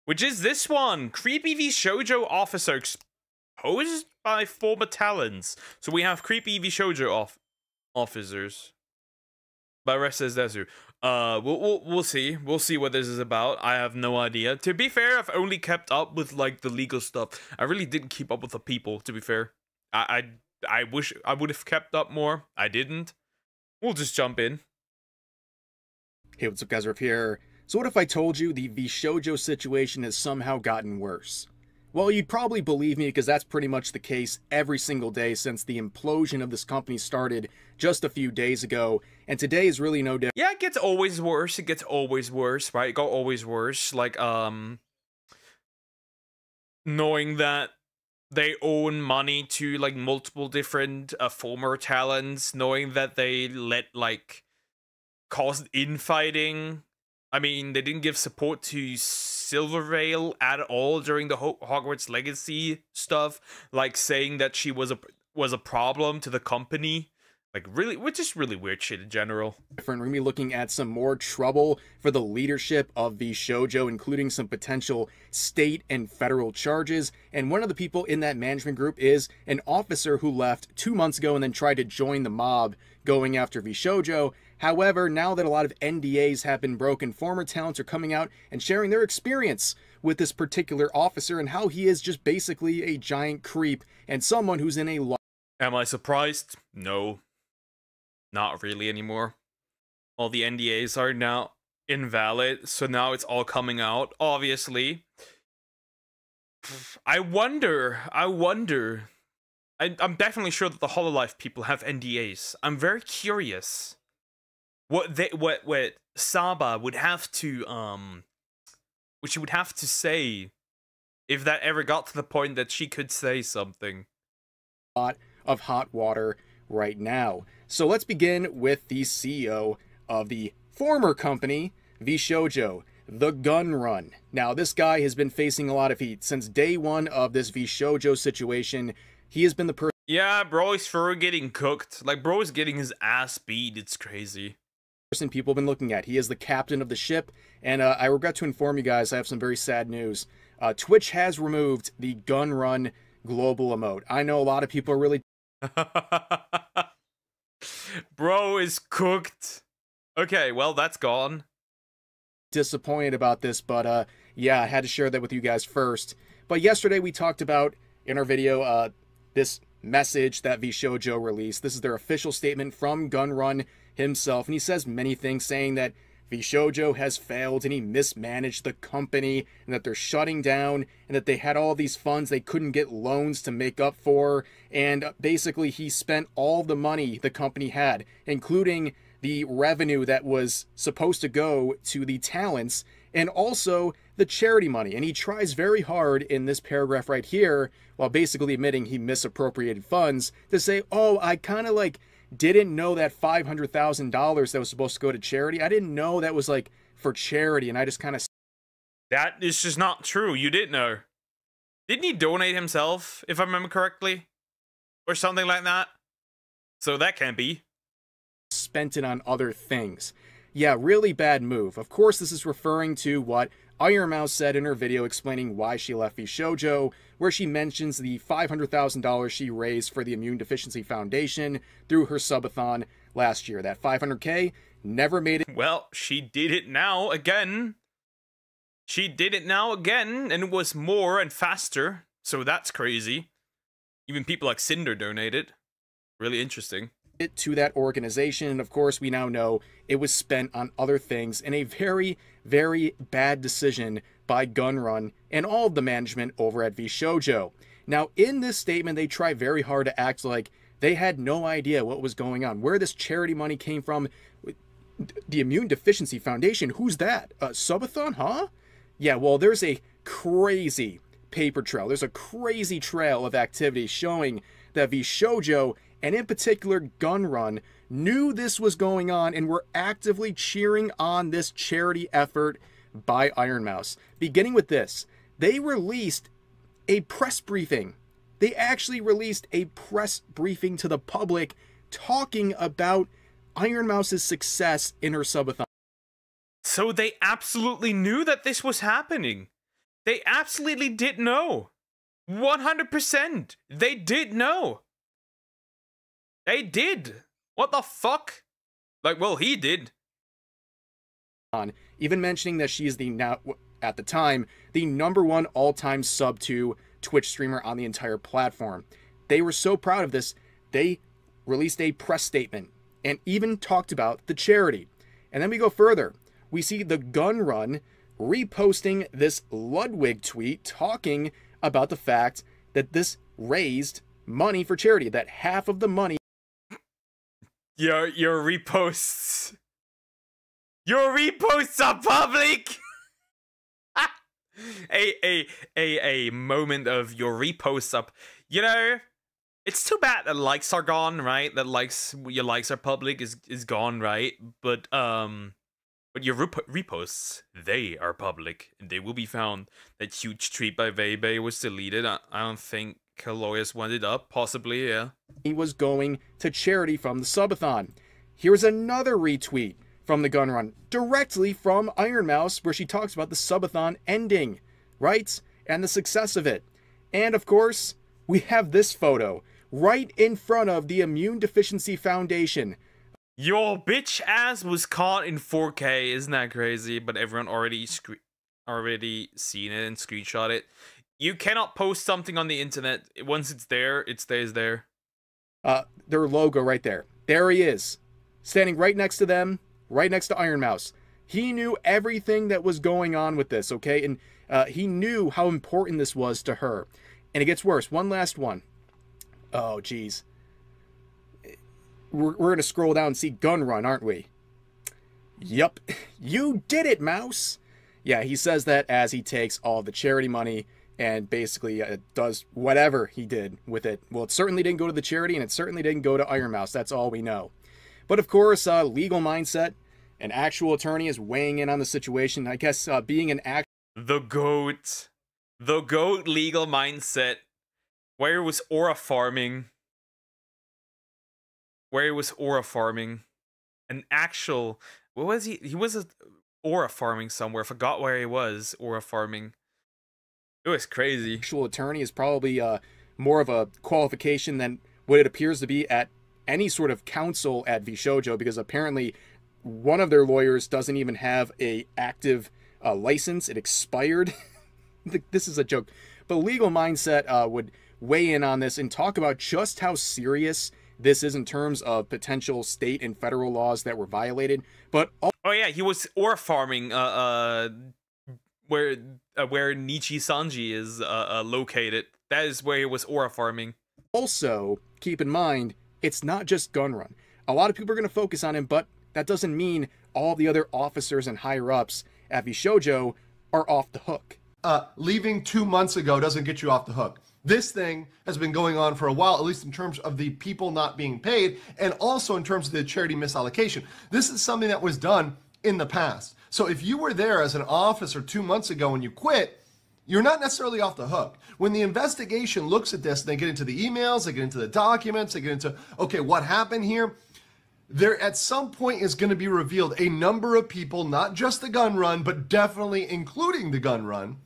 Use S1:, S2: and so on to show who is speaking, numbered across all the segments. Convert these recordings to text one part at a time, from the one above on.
S1: which is this one. Creepy VShojo officer exposed by former talents. So we have creepy VShojo officers. By rest says desu. We'll see. We'll see what this is about. I have no idea. To be fair, I've only kept up with like the legal stuff. I really didn't keep up with the people, to be fair. I wish I would have kept up more. I didn't. We'll just jump in.
S2: Hey, what's up guys, Riff here. So what if I told you the VShojo situation has somehow gotten worse? Well, you'd probably believe me because that's pretty much the case every single day since the implosion of this company started just a few days ago, and today is really no different.
S1: Yeah, it gets always worse. It gets always worse, right? It got always worse. Like, knowing that they own money to, like, multiple different former talents, knowing that they let, caused infighting. I mean, they didn't give support to Silvervale at all during the Hogwarts Legacy stuff, like saying that she was a problem to the company. Like, really, which is really weird shit in general.
S2: We're going to be looking at some more trouble for the leadership of VShojo, including some potential state and federal charges. And one of the people in that management group is an officer who left 2 months ago and then tried to join the mob going after VShojo. However, now that a lot of NDAs have been broken, former talents are coming out and sharing their experience with this particular officer and how he is just basically a giant creep and someone who's in a lot.
S1: Am I surprised? No. Not really anymore. All the NDAs are now invalid, so now it's all coming out, obviously. I wonder. I'm definitely sure that the Hololive people have NDAs. I'm very curious what Saba would have to what she would have to say if that ever got to the point that she could say something.
S2: Lot of hot water right now. So let's begin with the CEO of the former company, VShojo, the Gun Run. Now, this guy has been facing a lot of heat since day one of this VShojo situation. He has been the person.
S1: Yeah, bro, he's for getting cooked. Like, bro is getting his ass beat. It's crazy.
S2: Person people have been looking at. He is the captain of the ship, and I regret to inform you guys, I have some very sad news. Twitch has removed the Gun Run global emote. I know a lot of people are really
S1: bro is cooked. Okay, well, that's gone.
S2: Disappointed about this, but yeah, I had to share that with you guys first. But yesterday we talked about in our video this message that VShojo released. This is their official statement from Gun Run himself, and he says many things, saying that VShojo has failed and he mismanaged the company and that they're shutting down and that they had all these funds they couldn't get loans to make up for, and basically he spent all the money the company had, including the revenue that was supposed to go to the talents and also the charity money. And he tries very hard in this paragraph right here, while basically admitting he misappropriated funds, to say, oh, I kind of like didn't know that $500,000 that was supposed to go to charity. I didn't know that was like for charity, and I just kind of.
S1: That is just not true. You didn't know. Didn't he donate himself, if I remember correctly? Or something like that? So that can't be.
S2: Spent it on other things. Yeah, really bad move. Of course, this is referring to what Iron Mouse said in her video explaining why she left VShojo, where she mentions the $500,000 she raised for the Immune Deficiency Foundation through her subathon last year. That $500K never made it.
S1: Well, she did it now again. She did it now again, and it was more and faster, so that's crazy. Even people like Cinder donated. Really interesting.
S2: To that organization, and of course we now know it was spent on other things in a very, very bad decision by Gun Run and all of the management over at VShojo. Now, in this statement, they try very hard to act like they had no idea what was going on, where this charity money came from. The Immune Deficiency Foundation, who's that? Subathon, huh? Yeah, well, there's a crazy paper trail. There's a crazy trail of activity showing that VShojo, and in particular Gun Run, knew this was going on and were actively cheering on this charity effort by Iron Mouse. Beginning with this, they released a press briefing. They actually released a press briefing to the public talking about Iron Mouse's success in her subathon.
S1: So they absolutely knew that this was happening. They absolutely did know. 100%. They did know. They did. What the fuck? Like, well, he did.
S2: Even mentioning that she is at the time, the #1 all-time sub to Twitch streamer on the entire platform. They were so proud of this, they released a press statement and even talked about the charity. And then we go further. We see the Gun Run reposting this Ludwig tweet talking about the fact that this raised money for charity, that half of the money...
S1: Your reposts... Your reposts are public! a moment of your reposts up. You know, it's too bad that likes are gone, right? That your likes are public is gone, right? But your reposts, they are public. They will be found. That huge tweet by Vebe was deleted. I don't think Kaloyas wanted it up. Possibly, yeah.
S2: He was going to charity from the subathon. Here's another retweet from the Gun Run, directly from Iron Mouse, where she talks about the subathon ending, right? And the success of it. And of course, we have this photo right in front of the Immune Deficiency Foundation.
S1: Your bitch ass was caught in 4K, isn't that crazy? But everyone already seen it and screenshot it. You cannot post something on the internet. Once it's there, it stays there.
S2: Their logo right there. There he is, standing right next to them, right next to Iron Mouse. He knew everything that was going on with this, okay? And he knew how important this was to her. And it gets worse. One last one. Oh, geez. We're going to scroll down and see Gun Run, aren't we? Yup. You did it, Mouse. Yeah, he says that as he takes all the charity money and basically does whatever he did with it. Well, it certainly didn't go to the charity, and it certainly didn't go to Iron Mouse. That's all we know. But of course, Legal Mindset, an actual attorney, is weighing in on the situation. I guess being an
S1: The GOAT. The GOAT Legal Mindset. Where was aura farming? Where was aura farming? An actual... What was he? He was aura farming somewhere. I forgot where he was aura farming. It was crazy.
S2: Actual attorney is probably more of a qualification than what it appears to be at any sort of counsel at VShojo, because apparently one of their lawyers doesn't even have a active license. It expired. This is a joke. But Legal Mindset would weigh in on this and talk about just how serious this is in terms of potential state and federal laws that were violated. But
S1: oh yeah, he was ore farming where Nichi Sanji is located. That is where he was ore farming.
S2: Also, keep in mind, it's not just Gun Run. A lot of people are going to focus on him, but that doesn't mean all the other officers and higher-ups at VShojo are off the hook.
S3: Leaving 2 months ago doesn't get you off the hook. This thing has been going on for a while, at least in terms of the people not being paid, and also in terms of the charity misallocation. This is something that was done in the past. So if you were there as an officer 2 months ago and you quit, you're not necessarily off the hook. When the investigation looks at this, they get into the emails, they get into the documents, they get into, okay, what happened here? There at some point is going to be revealed a number of people, not just the Gun Run, but definitely including the Gun Run,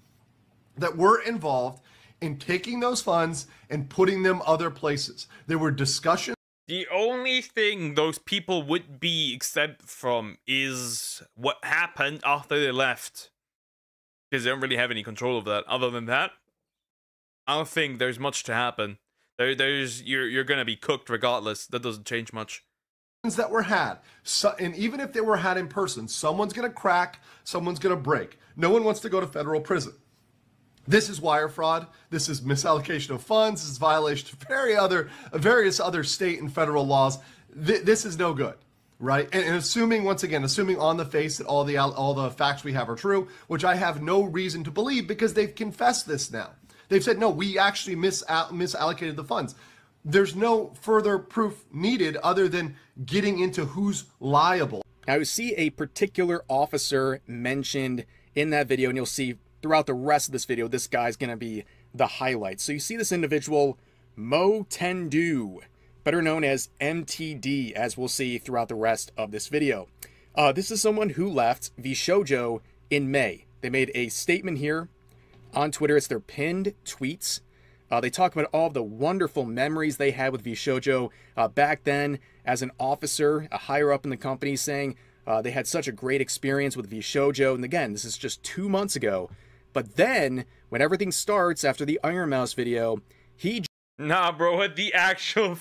S3: that were involved in taking those funds and putting them other places. There were discussions.
S1: The only thing those people would be exempt from is what happened after they left. Because they don't really have any control of that. Other than that, I don't think there's much to happen. You're gonna be cooked regardless. That doesn't change much.
S3: That were had, and even if they were had in person, someone's gonna crack, someone's gonna break. No one wants to go to federal prison. This is wire fraud. This is misallocation of funds. This is violation of various other state and federal laws. This is no good, right? And assuming, once again, assuming on the face that all the facts we have are true, which I have no reason to believe because they've confessed this now. They've said, no, we actually misallocated the funds. There's no further proof needed other than getting into who's liable.
S2: Now, you see a particular officer mentioned in that video, and you'll see throughout the rest of this video, this guy's going to be the highlight. So you see this individual, Mo Tendu, better known as MTD, as we'll see throughout the rest of this video. This is someone who left VShojo in May. They made a statement here On Twitter, it's their pinned tweets. They talk about all of the wonderful memories they had with VShojo back then as an officer, a higher up in the company, saying they had such a great experience with VShojo. And again, this is just 2 months ago. But then, when everything starts after the Iron Mouse video, he...
S1: Nah, bro, the actual...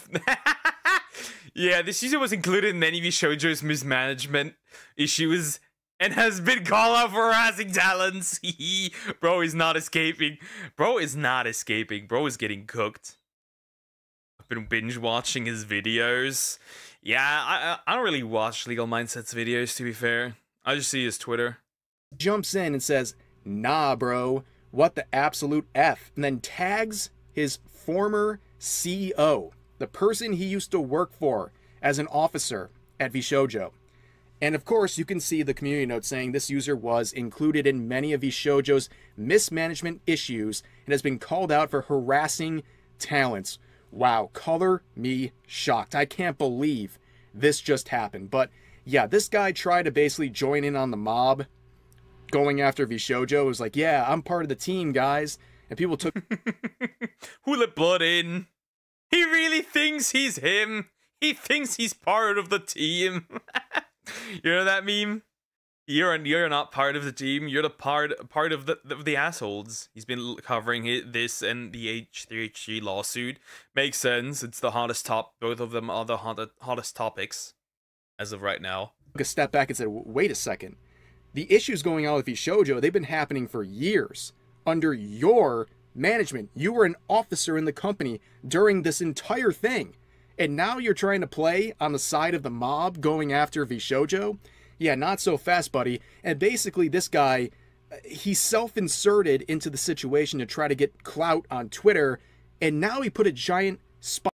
S1: Yeah, this user was included in many VShojo's mismanagement issues and has been called out for harassing talents. Bro is not escaping. Bro is not escaping. Bro is getting cooked. I've been binge watching his videos. Yeah, I don't really watch Legal Mindset's videos, to be fair. I just see his Twitter.
S2: Jumps in and says, "Nah, bro, what the absolute F?" And then tags his former CEO, the person he used to work for as an officer at VShojo. And of course, you can see the community note saying this user was included in many of VShojo's mismanagement issues and has been called out for harassing talents. Wow, color me shocked. I can't believe this just happened. But yeah, this guy tried to basically join in on the mob going after VShojo. It was like, yeah, I'm part of the team, guys. And people took...
S1: Who let blood in? He really thinks he's him. He thinks he's part of the team. You know that meme? You're not part of the team. You're the part of the assholes. He's been covering this and the H3H3 lawsuit. Makes sense. It's the hottest both of them are the hottest topics as of right now.
S2: Took a step back and said, wait a second. The issues going on with VShojo, they've been happening for years under your management. You were an officer in the company during this entire thing. And now you're trying to play on the side of the mob going after VShojo? Yeah, not so fast, buddy. And basically this guy, he self-inserted into the situation to try to get clout on Twitter, and now he put a giant spot.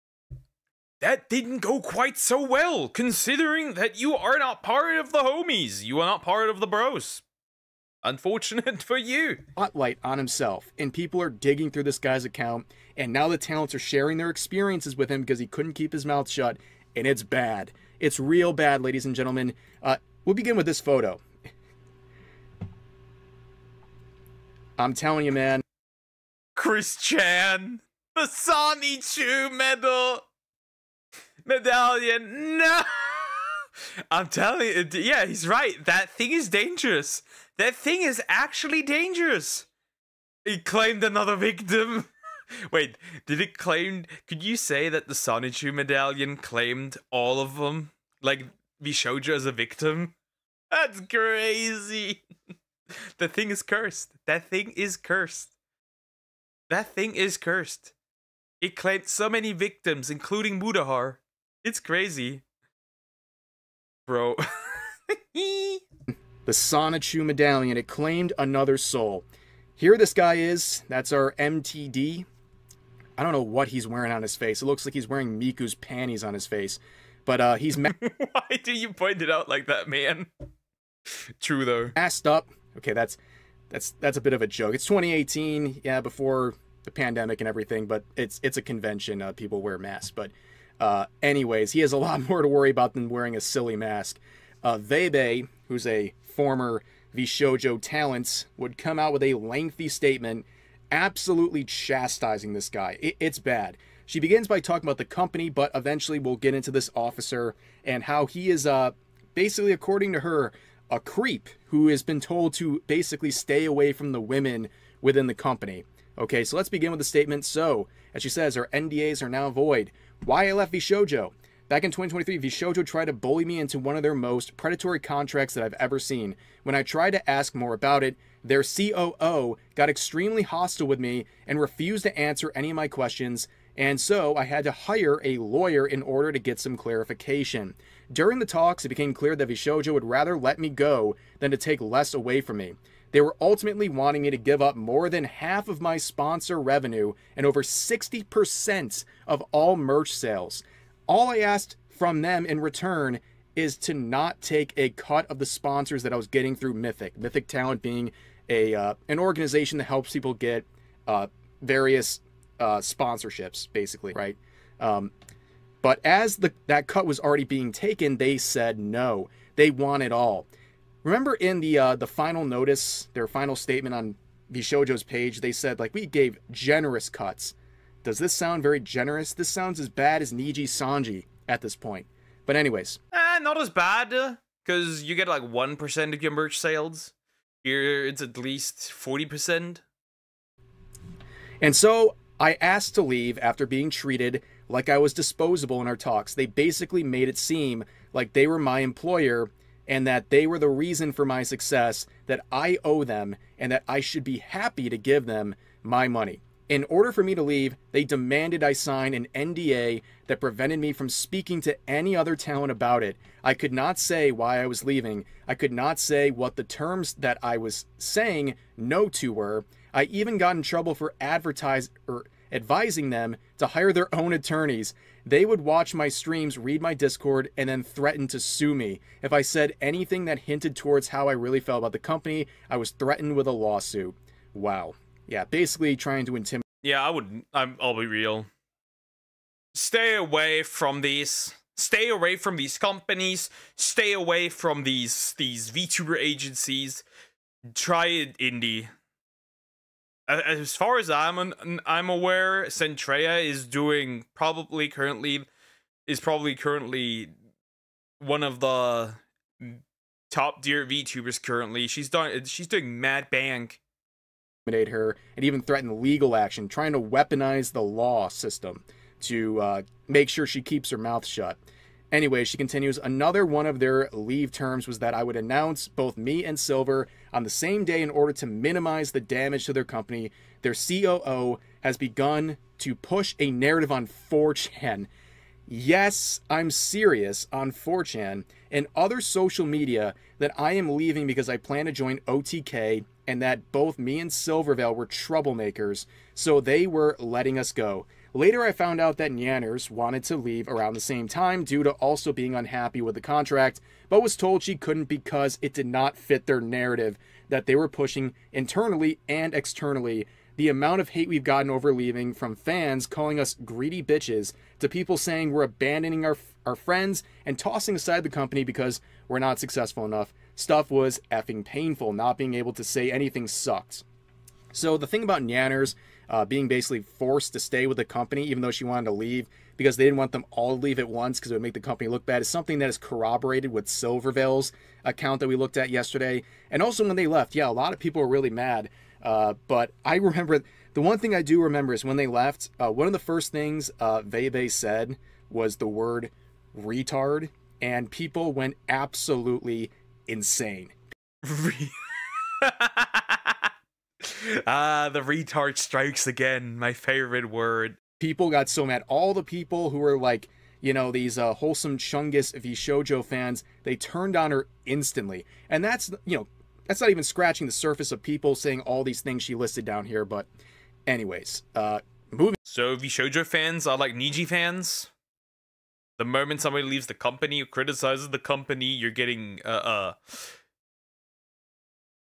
S1: That didn't go quite so well, considering that you are not part of the homies. You are not part of the bros. Unfortunate for you.
S2: Spotlight on himself, and people are digging through this guy's account, and now the talents are sharing their experiences with him because he couldn't keep his mouth shut, and it's bad. It's real bad, ladies and gentlemen. We'll begin with this photo. I'm telling you, man.
S1: Chris Chan, the Sonny Chu medallion. No, I'm telling you, yeah, he's right. That thing is dangerous. That thing is actually dangerous. He claimed another victim. Wait, did it claim... Could you say that the Sonichu medallion claimed all of them? Like, VShojo as a victim? That's crazy. The thing is cursed. That thing is cursed. That thing is cursed. It claimed so many victims, including Mudahar. It's crazy. Bro.
S2: The Sonichu medallion, it claimed another soul. Here this guy is. That's our MTD. I don't know what he's wearing on his face. It looks like he's wearing Miku's panties on his face. But he's...
S1: Why do you point it out like that, man? True, though.
S2: Masked up. Okay, that's a bit of a joke. It's 2018, yeah, before the pandemic and everything, but it's a convention. People wear masks. But anyways, he has a lot more to worry about than wearing a silly mask. Vebe, who's a former VShojo talent, would come out with a lengthy statement absolutely chastising this guy. It's bad. She begins by talking about the company, but eventually we'll get into this officer and how he is basically, according to her, a creep who has been told to basically stay away from the women within the company. Okay, so let's begin with the statement. So, as she says, our NDAs are now void. Why I left VShojo? Back in 2023, VShojo tried to bully me into one of their most predatory contracts that I've ever seen. When I tried to ask more about it, their COO got extremely hostile with me and refused to answer any of my questions, and so I had to hire a lawyer in order to get some clarification. During the talks, it became clear that VShojo would rather let me go than to take less away from me. They were ultimately wanting me to give up more than half of my sponsor revenue and over 60% of all merch sales. All I asked from them in return is to not take a cut of the sponsors that I was getting through Mythic. Mythic Talent being an organization that helps people get various sponsorships, basically, right? But as that cut was already being taken, they said no. They want it all. Remember in the final notice, their final statement on VShojo's page, they said, like, we gave generous cuts. Does this sound very generous? This sounds as bad as Niji Sanji at this point. But anyways.
S1: Not as bad, because you get like 1% of your merch sales. Here, it's at least 40%.
S2: And so, I asked to leave after being treated like I was disposable in our talks. They basically made it seem like they were my employer and that they were the reason for my success, that I owe them, and that I should be happy to give them my money. In order for me to leave, they demanded I sign an NDA that prevented me from speaking to any other talent about it. I could not say why I was leaving. I could not say what the terms that I was saying no to were. I even got in trouble for advising them to hire their own attorneys. They would watch my streams, read my Discord, and then threaten to sue me. If I said anything that hinted towards how I really felt about the company, I was threatened with a lawsuit. Wow. Yeah, basically trying to intimidate.
S1: Yeah, I'll be real. Stay away from these. Stay away from these companies. Stay away from these VTuber agencies. Try it indie. As far as I'm aware, Centrea is probably currently one of the top tier VTubers currently. She's doing mad bank.
S2: Her and even threaten legal action, trying to weaponize the law system to make sure she keeps her mouth shut. Anyway, she continues, another one of their leave terms was that I would announce both me and Silver on the same day in order to minimize the damage to their company. Their COO has begun to push a narrative on 4chan. Yes, I'm serious, on 4chan and other social media, that I am leaving because I plan to join OTK and that both me and Silvervale were troublemakers, so they were letting us go. Later I found out that Nyanners wanted to leave around the same time due to also being unhappy with the contract, but was told she couldn't because it did not fit their narrative that they were pushing internally and externally. The amount of hate we've gotten over leaving, from fans calling us greedy bitches to people saying we're abandoning our friends and tossing aside the company because we're not successful enough. Stuff was effing painful. Not being able to say anything sucked. So the thing about Nyanners being basically forced to stay with the company even though she wanted to leave because they didn't want them all to leave at once because it would make the company look bad is something that is corroborated with Silvervale's account that we looked at yesterday. And also when they left, yeah, a lot of people were really mad. But I remember, the one thing I do remember is when they left, one of the first things they said was the word retard, and people went absolutely insane.
S1: The retard strikes again, my favorite word.
S2: People got so mad. All the people who were like, you know, these wholesome Chungus VShojo fans, they turned on her instantly. And that's, you know, that's not even scratching the surface of people saying all these things she listed down here. But anyways, moving.
S1: So VShojo fans are like Niji fans? The moment somebody leaves the company or criticizes the company, you're getting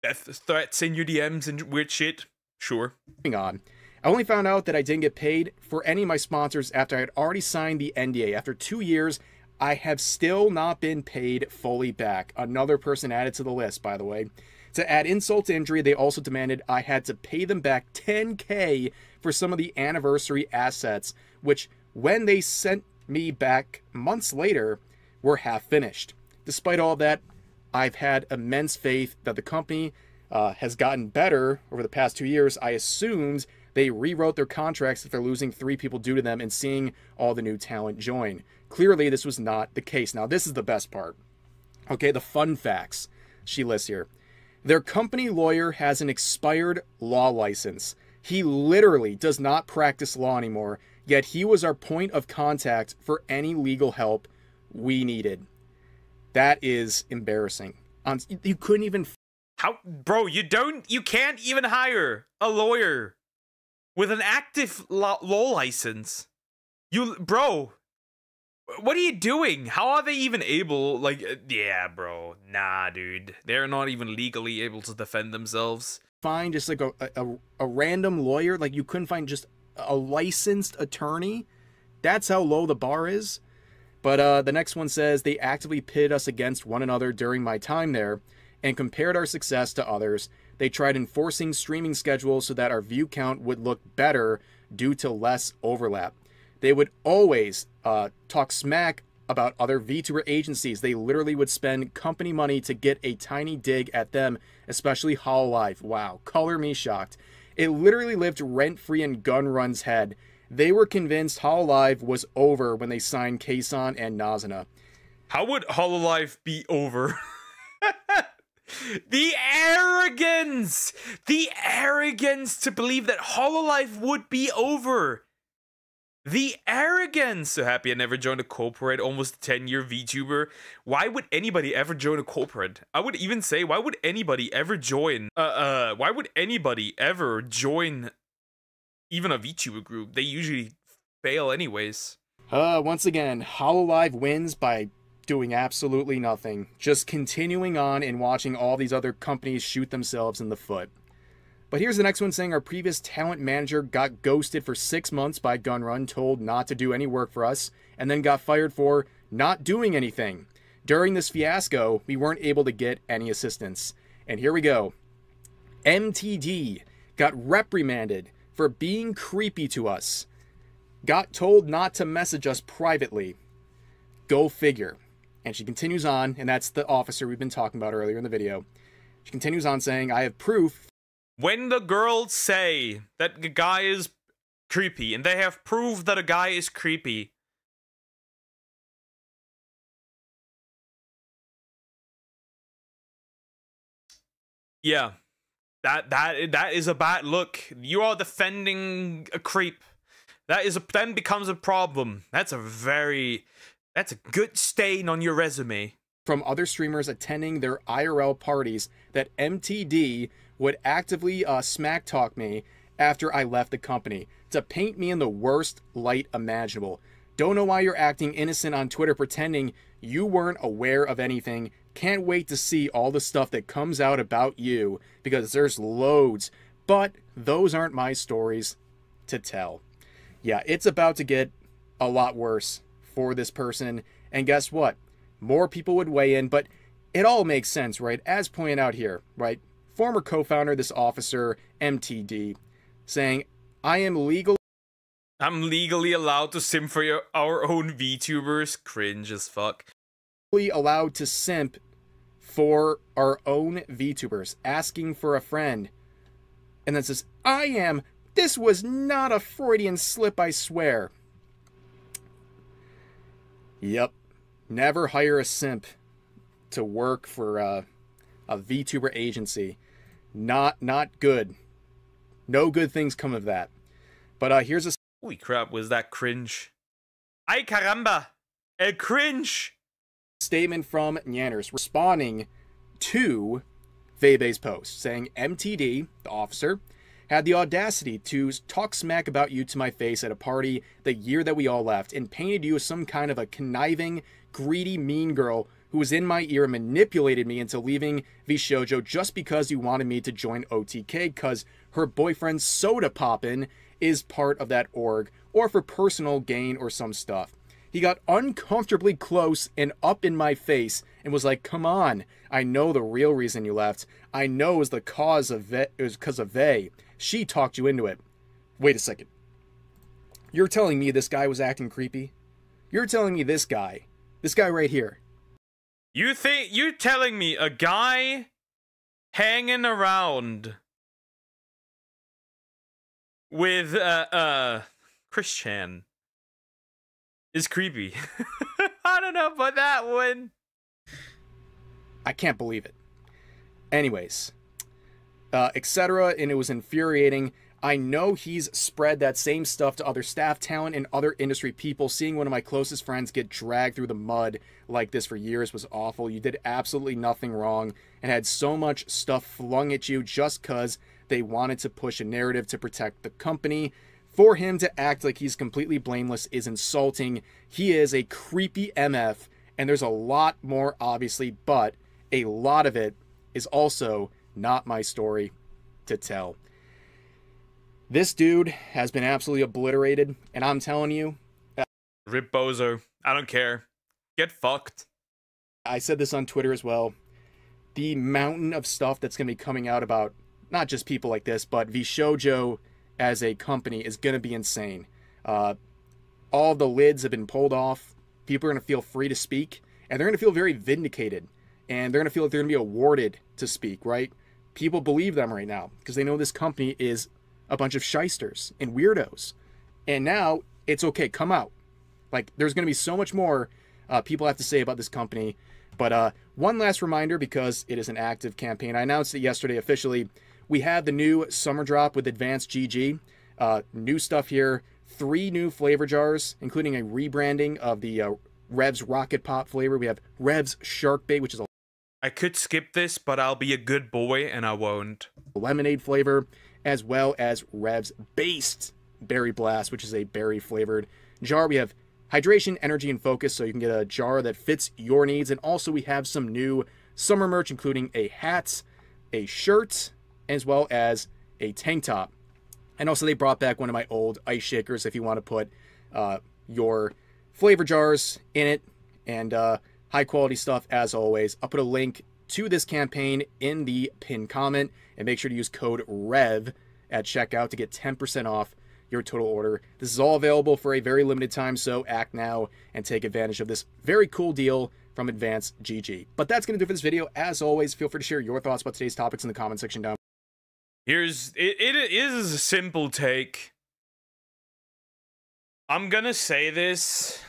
S1: death threats in your DMs and weird shit? Sure.
S2: Moving on. I only found out that I didn't get paid for any of my sponsors after I had already signed the NDA. After 2 years, I have still not been paid fully back. Another person added to the list, by the way. To add insult to injury, they also demanded I had to pay them back $10K for some of the anniversary assets, which, when they sent me back months later, were half finished. Despite all that, I've had immense faith that the company has gotten better over the past 2 years. I assumed they rewrote their contracts if they're losing 3 people due to them and seeing all the new talent join. Clearly, this was not the case. Now, this is the best part. Okay, the fun facts she lists here. Their company lawyer has an expired law license. He literally does not practice law anymore, yet he was our point of contact for any legal help we needed. That is embarrassing. You couldn't even...
S1: How, bro, you can't even hire a lawyer with an active law license. Bro, what are you doing? How are they even able, like, yeah, bro, nah, dude. They're not even legally able to defend themselves.
S2: Find just like a random lawyer, like you couldn't find just a licensed attorney? That's how low the bar is. But the next one says, they actively pitted us against one another during my time there and compared our success to others. they tried enforcing streaming schedules so that our view count would look better due to less overlap. They would always talk smack about other VTuber agencies. They literally would spend company money to get a tiny dig at them, especially Hololive. Wow, color me shocked. It literally lived rent-free in Gunrun's head. They were convinced Hololive was over when they signed Kason and Nazuna.
S1: How would Hololive be over? The arrogance! The arrogance to believe that Hololive would be over! The arrogance! So happy I never joined a corporate, almost 10-year VTuber. Why would anybody ever join a corporate? I would even say, why would anybody ever join, why would anybody ever join even a VTuber group? They usually fail anyways.
S2: Once again, Hololive wins by doing absolutely nothing. Just continuing on and watching all these other companies shoot themselves in the foot. But here's the next one saying our previous talent manager got ghosted for 6 months by Gunrun, told not to do any work for us, and then got fired for not doing anything. During this fiasco, we weren't able to get any assistance. And here we go. MTD got reprimanded for being creepy to us. Got told not to message us privately. Go figure. And she continues on, and that's the officer we've been talking about earlier in the video. She continues on saying, I have proof.
S1: When the girls say that the guy is creepy, and they have proof that a guy is creepy, yeah, that is a bad look. You are defending a creep. Then becomes a problem. That's a good stain on your resume.
S2: From other streamers attending their IRL parties that MTD would actively smack talk me after I left the company to paint me in the worst light imaginable. Don't know why you're acting innocent on Twitter pretending you weren't aware of anything. Can't wait to see all the stuff that comes out about you because there's loads. But those aren't my stories to tell. Yeah, it's about to get a lot worse for this person. And guess what? More people would weigh in, but it all makes sense, right? As pointed out here, right? Former co-founder, this officer, MTD, saying, I'm legally
S1: allowed to simp for our own VTubers. Cringe as fuck.
S2: Allowed to simp for our own VTubers, asking for a friend. And then says, this was not a Freudian slip, I swear. Yep. Never hire a simp to work for a VTuber agency. Not good. No good things come of that. But here's a...
S1: Holy crap, was that cringe? Ay caramba! El cringe!
S2: Statement from Nyanners responding to Vebe's post, saying MTD, the officer, had the audacity to talk smack about you to my face at a party the year that we all left and painted you as some kind of a conniving, greedy, mean girl who was in my ear and manipulated me into leaving VShojo just because you wanted me to join OTK because her boyfriend Soda Poppin' is part of that org or for personal gain or some stuff. He got uncomfortably close and up in my face and was like, come on, I know the real reason you left. I know it was because of Vay. She talked you into it. Wait a second. You're telling me this guy was acting creepy? You're telling me this guy right here.
S1: You're telling me a guy hanging around with Christian is creepy? I don't know about that one.
S2: I can't believe it. Anyways, etc. And it was infuriating. I know he's spread that same stuff to other staff talent and other industry people. Seeing one of my closest friends get dragged through the mud like this for years was awful. You did absolutely nothing wrong and had so much stuff flung at you just because they wanted to push a narrative to protect the company. For him to act like he's completely blameless is insulting. He is a creepy MF, and there's a lot more, obviously, but a lot of it is also not my story to tell. This dude has been absolutely obliterated, and I'm telling you...
S1: Rip Bozo. I don't care. Get fucked.
S2: I said this on Twitter as well. The mountain of stuff that's going to be coming out about not just people like this, but VShojo as a company is going to be insane. All the lids have been pulled off. People are going to feel free to speak, and they're going to feel very vindicated, and they're going to feel like they're going to be awarded to speak, right? People believe them right now because they know this company is a bunch of shysters and weirdos. And now it's okay, come out. Like, there's going to be so much more people have to say about this company. But one last reminder, because it is an active campaign. I announced it yesterday officially. We have the new summer drop with Advanced GG. New stuff here. 3 new flavor jars, including a rebranding of the Rev's Rocket Pop flavor. We have Rev's Shark Bait, which is a
S1: I could skip this, but I'll be a good boy and I won't.
S2: lemonade flavor, as well as Rev's Based Berry Blast, which is a berry flavored jar. We have hydration, energy, and focus, so you can get a jar that fits your needs. And also we have some new summer merch, including a hat, a shirt, as well as a tank top. And also they brought back one of my old ice shakers if you want to put your flavor jars in it. And high quality stuff as always. I'll put a link to this campaign in the pinned comment, and make sure to use code REV at checkout to get 10% off your total order. This is all available for a very limited time, so act now and take advantage of this very cool deal from Advanced GG. But that's going to do it for this video. As always, feel free to share your thoughts about today's topics in the comment section down.
S1: It is a simple take. I'm gonna say this,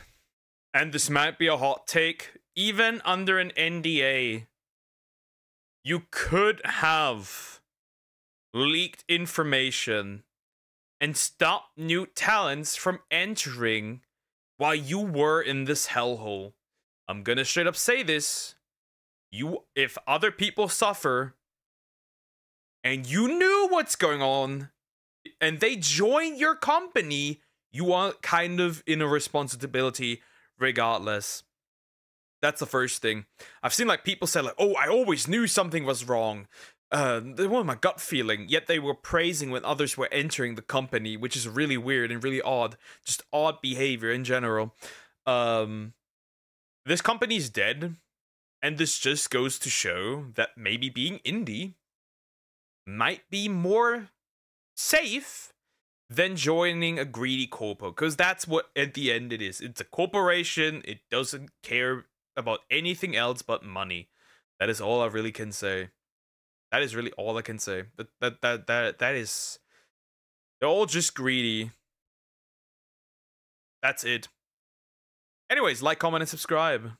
S1: and this might be a hot take. Even under an NDA, you could have leaked information and stop new talents from entering while you were in this hellhole. I'm gonna straight up say this. If other people suffer, and you knew what's going on, and they join your company, you are kind of in a responsibility regardless. That's the first thing. I've seen like people say like, oh, I always knew something was wrong. They were my gut feeling, yet they were praising when others were entering the company, which is really weird and really odd. Just odd behavior in general. This company's dead, and this just goes to show that maybe being indie might be more safe than joining a greedy corpo, because that's what at the end it is. It's a corporation. It doesn't care about anything else but money. That is all I really can say. That is really all I can say. That is, they're all just greedy. That's it. Anyways, like, comment, and subscribe.